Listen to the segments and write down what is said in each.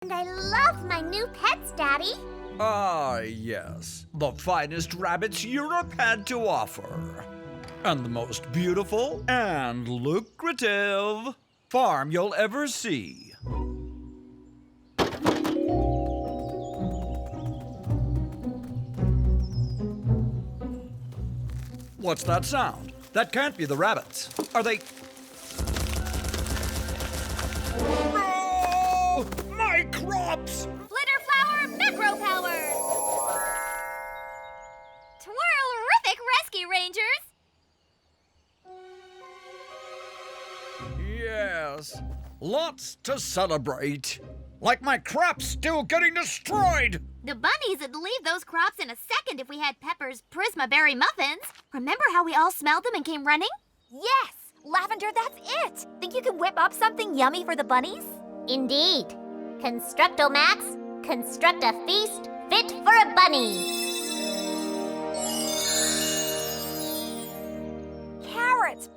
And I love my new pets, Daddy. Ah, yes. The finest rabbits Europe had to offer. And the most beautiful and lucrative farm you'll ever see. What's that sound? That can't be the rabbits. Are they... Oh! My crops! Flitter flower macro power! Twirl-rific rescue rangers! Yes, lots to celebrate. Like my crops still getting destroyed! The bunnies would leave those crops in a second if we had Pepper's Prisma Berry muffins. Remember how we all smelled them and came running? Yes! Lavender, that's it! Think you can whip up something yummy for the bunnies? Indeed. Constructo Max, construct a feast fit for a bunny. Carrots!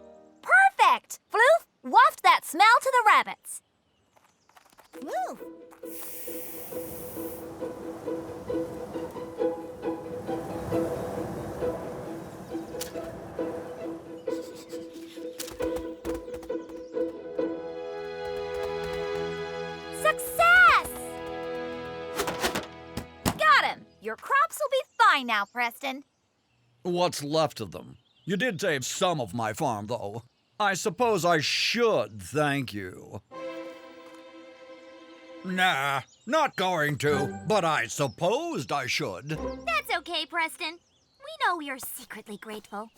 Perfect! Floof, waft that smell to the rabbits. Move. Success! Got him! Your crops will be fine now, Preston. What's left of them? You did save some of my farm, though. I suppose I should thank you. Nah, not going to, but I supposed I should. That's okay, Preston. We know you're secretly grateful.